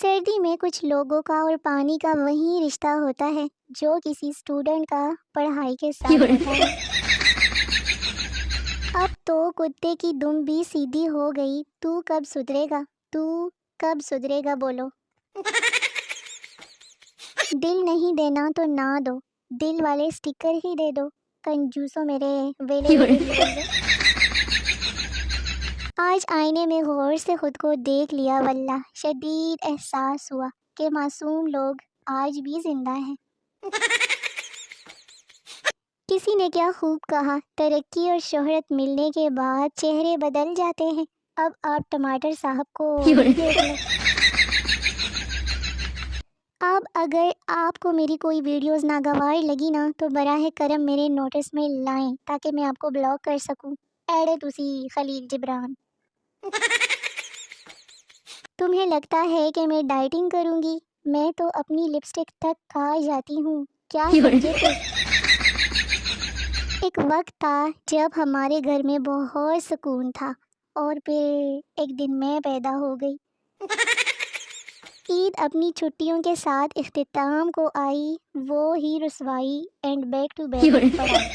سردی میں کچھ لوگوں کا اور پانی کا وہی رشتہ ہوتا ہے جو کسی اسٹوڈنٹ کا پڑھائی کے ساتھ ہوتا ہے۔ اب تو کتے کی دم بھی سیدھی ہو گئی، تو کب سدھرے گا؟ تو کب سدھرے گا بولو؟ دل نہیں دینا تو نہ دو، دل والے اسٹیکر ہی دے دو، کنجوسو میرے ویلے ویلے ویلے۔ آج آئینے میں غور سے خود کو دیکھ لیا، واللہ شدید احساس ہوا کہ معصوم لوگ آج بھی زندہ ہیں۔ کسی نے کیا خوب کہا، ترقی اور شہرت ملنے کے بعد چہرے بدل جاتے ہیں۔ اب آپ ٹماٹر صاحب کو دیکھ لیں۔ اب اگر آپ کو میری کوئی ویڈیوز ناگوار لگی نا تو براہ کرم میرے نوٹس میں لائیں تاکہ میں آپ کو بلاک کر سکوں۔ ایڑے تسی خلیل جبران۔ تمہیں لگتا ہے کہ میں ڈائٹنگ کروں گی؟ میں تو اپنی لپسٹک تک کھا جاتی ہوں، کیا سمجھے تھے؟ ایک وقت تھا جب ہمارے گھر میں بہت سکون تھا، اور پھر ایک دن میں پیدا ہو گئی۔ عید اپنی چھٹیوں کے ساتھ اختتام کو آئی، وہ ہی رسوائی اینڈ بیک ٹو بیک پڑھائی۔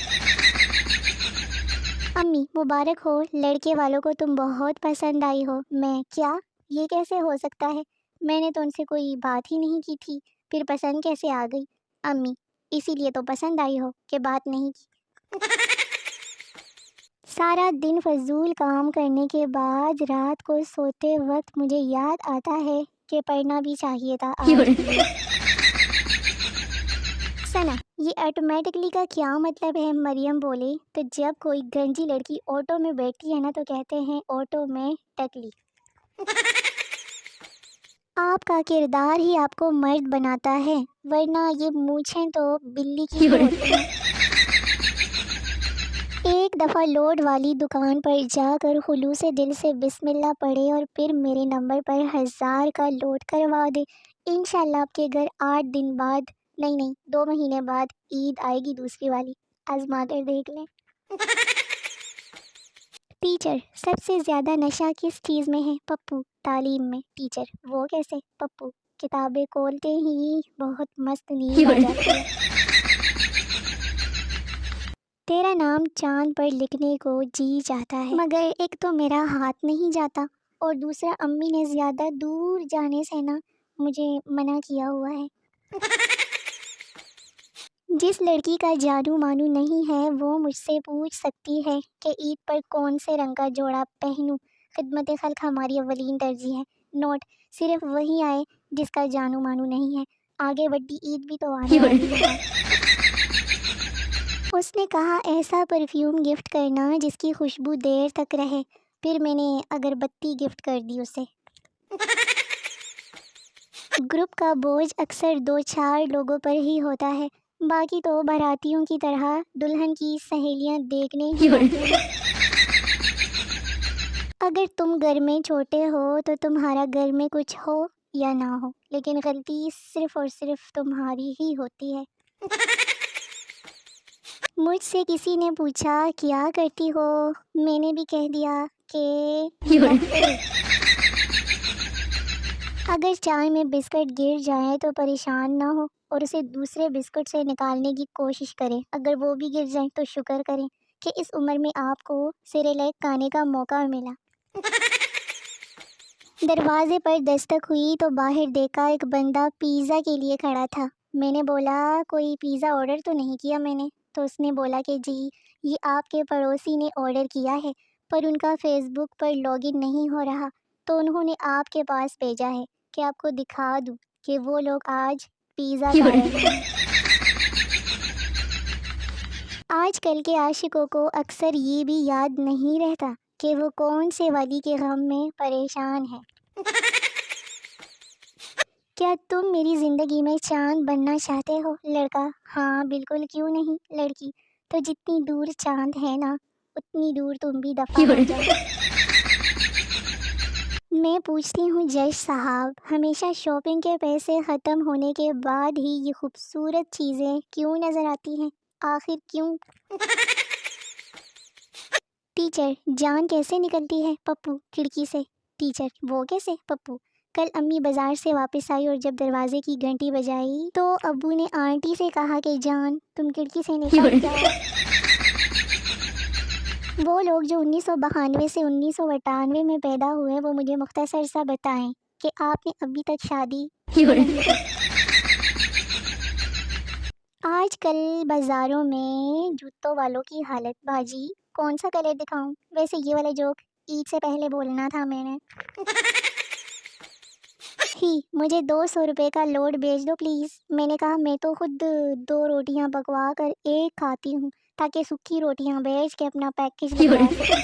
امی مبارک ہو، لڑکے والوں کو تم بہت پسند آئی ہو۔ میں کیا؟ یہ کیسے ہو سکتا ہے؟ میں نے تو ان سے کوئی بات ہی نہیں کی تھی، پھر پسند کیسے آ گئی؟ امی اسی لیے تو پسند آئی ہو کہ بات نہیں کی۔ سارا دن فضول کام کرنے کے بعد رات کو سوتے وقت مجھے یاد آتا ہے کہ پڑھنا بھی چاہیے تھا آج بھی۔ سنا یہ آٹومیٹکلی کا کیا مطلب ہے؟ مریم بولے تو جب کوئی گنجی لڑکی آٹو میں بیٹھتی ہے نا تو کہتے ہیں آٹو میں ٹکلی۔ آپ کا کردار ہی آپ کو مرد بناتا ہے، ورنہ یہ مونچھیں تو بلی کی ہوتی ہیں۔ ایک دفعہ لوڈ والی دکان پر جا کر خلوص دل سے بسم اللہ پڑھے اور پھر میرے نمبر پر 1000 کا لوڈ کروا دے۔ انشاءاللہ آپ کے گھر 8 دن بعد نہیں 2 مہینے بعد عید آئے گی دوسری والی، آزما کر دیکھ لیں۔ ٹیچر سب سے زیادہ نشہ کس چیز میں ہے؟ پپو تعلیم میں۔ ٹیچر وہ کیسے؟ پپو کتابیں کھولتے ہی بہت مست نیند آ جاتی ہے۔ تیرا نام چاند پر لکھنے کو جی چاہتا ہے، مگر ایک تو میرا ہاتھ نہیں جاتا اور دوسرا امی نے زیادہ دور جانے سے نا مجھے منع کیا ہوا ہے۔ جس لڑکی کا جانو مانو نہیں ہے وہ مجھ سے پوچھ سکتی ہے کہ عید پر کون سے رنگ کا جوڑا پہنوں۔ خدمت خلق ہماری اولین ترجیح ہے۔ نوٹ صرف وہی آئے جس کا جانو مانو نہیں ہے، آگے بڑی عید بھی تو آنے والی ہے۔ اس نے کہا ایسا پرفیوم گفٹ کرنا جس کی خوشبو دیر تک رہے، پھر میں نے اگربتی گفٹ کر دی اسے۔ گروپ کا بوجھ اکثر 2-4 لوگوں پر ہی ہوتا ہے، باقی تو باراتیوں کی طرح دلہن کی سہیلیاں دیکھنے ہی آتی ہیں۔ اگر تم گھر میں چھوٹے ہو تو تمہارا گھر میں کچھ ہو یا نہ ہو، لیکن غلطی صرف اور صرف تمہاری ہی ہوتی ہے۔ مجھ سے کسی نے پوچھا کیا کرتی ہو، میں نے بھی کہہ دیا کہ اگر چائے میں بسکٹ گر جائے تو پریشان نہ ہو اور اسے دوسرے بسکٹ سے نکالنے کی کوشش کریں، اگر وہ بھی گر جائیں تو شکر کریں کہ اس عمر میں آپ کو سیریلیک کھانے کا موقع ملا۔ دروازے پر دستک ہوئی تو باہر دیکھا ایک بندہ پیزا کے لیے کھڑا تھا۔ میں نے بولا کوئی پیزا آرڈر تو نہیں کیا میں نے؟ تو اس نے بولا کہ جی یہ آپ کے پڑوسی نے آرڈر کیا ہے پر ان کا face book per log in نہیں ہو رہا، تو انہوں نے آپ کے پاس بھیجا ہے کہ آپ کو دکھا دوں کہ وہ لوگ آج پیزا کھا رہے ہیں۔ آج کل کے عاشقوں کو اکثر یہ بھی یاد نہیں رہتا کہ وہ کون سے والی کے غم میں پریشان ہے۔ کیا تم میری زندگی میں چاند بننا چاہتے ہو؟ لڑکا ہاں بالکل، کیوں نہیں؟ لڑکی تو جتنی دور چاند ہے نا اتنی دور تم بھی دفع ہو جاؤ۔ میں پوچھتی ہوں جج صاحب، ہمیشہ شاپنگ کے پیسے ختم ہونے کے بعد ہی یہ خوبصورت چیزیں کیوں نظر آتی ہیں؟ آخر کیوں؟ ٹیچر جان کیسے نکلتی ہے؟ پپو کھڑکی سے۔ ٹیچر وہ کیسے؟ پپو کل امی بازار سے واپس آئی اور جب دروازے کی گھنٹی بجائی تو ابو نے آنٹی سے کہا کہ جان تم کھڑکی سے نکل جاؤ۔ وہ لوگ جو 1992 سے 1998 میں پیدا ہوئے وہ مجھے مختصر سا بتائیں کہ آپ نے ابھی تک شادی نہیں کی۔ آج کل بازاروں میں جوتوں والوں کی حالت باجی، کون سا کلر دکھاؤں؟ ویسے یہ والا جوک عید سے پہلے بولنا تھا میں نے۔ مجھے 200 روپے کا لوڈ بھیج دو پلیز۔ میں نے کہا میں تو خود 2 روٹیاں پکوا کر ایک کھاتی ہوں تاکہ سکھی روٹیاں بیچ کے اپنا پیکیج لگا سکوں۔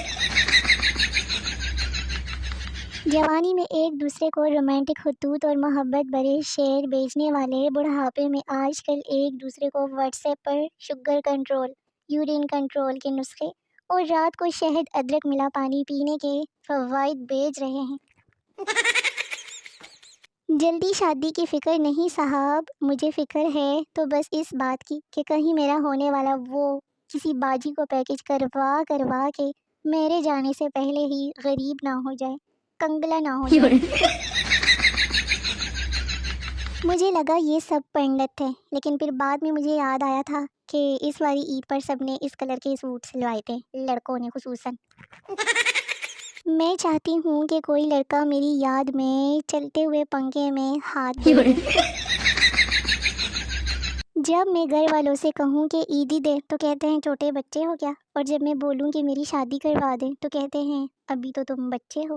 جوانی میں ایک دوسرے کو رومانٹک خطوط اور محبت بھرے شعر بھیجنے والے بڑھاپے میں آج کل ایک دوسرے کو واٹس ایپ پر شوگر کنٹرول، یورین کنٹرول کے نسخے اور رات کو شہد ادرک ملا پانی پینے کے فوائد بھیج رہے ہیں۔ جلدی شادی کی فکر نہیں صاحب، مجھے فکر ہے تو بس اس بات کی کہ کہیں میرا ہونے والا وہ کسی باجی کو پیکیج کروا کے میرے جانے سے پہلے ہی غریب نہ ہو جائے، کنگلا نہ ہو جائے۔ مجھے لگا یہ سب پنڈت تھے، لیکن پھر بعد میں مجھے یاد آیا تھا کہ اس والی عید پر سب نے اس کلر کے سوٹ سلوائے تھے، لڑکوں نے خصوصاً۔ میں چاہتی ہوں کہ کوئی لڑکا میری یاد میں چلتے ہوئے پنکھے میں ہاتھ دے۔ جب میں گھر والوں سے کہوں کہ عیدی دے تو کہتے ہیں چھوٹے بچے ہو کیا، اور جب میں بولوں کہ میری شادی کروا دے تو کہتے ہیں ابھی تو تم بچے ہو۔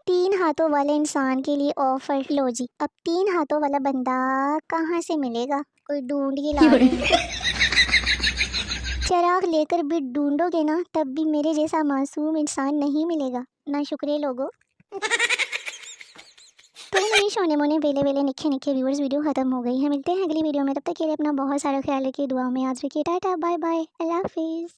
3 ہاتھوں والے انسان کے لیے آفر لو جی، اب 3 ہاتھوں والا بندہ کہاں سے ملے گا؟ کوئی ڈھونڈ کے لا دیں۔ چراغ لے کر بھی ڈھونڈو گے نا تب بھی میرے جیسا معصوم انسان نہیں ملے گا، نہ شکرے لوگو۔ تو میرے شونے مونے بیلے نکھے ویورز، ویڈیو ختم ہو گئی ہے، ملتے ہیں اگلی ویڈیو میں، تب تک کے لیے اپنا بہت سارا خیال رکھیے، دعا میں یاد رکھیے، ٹاٹا بائے بائے، اللہ حافظ۔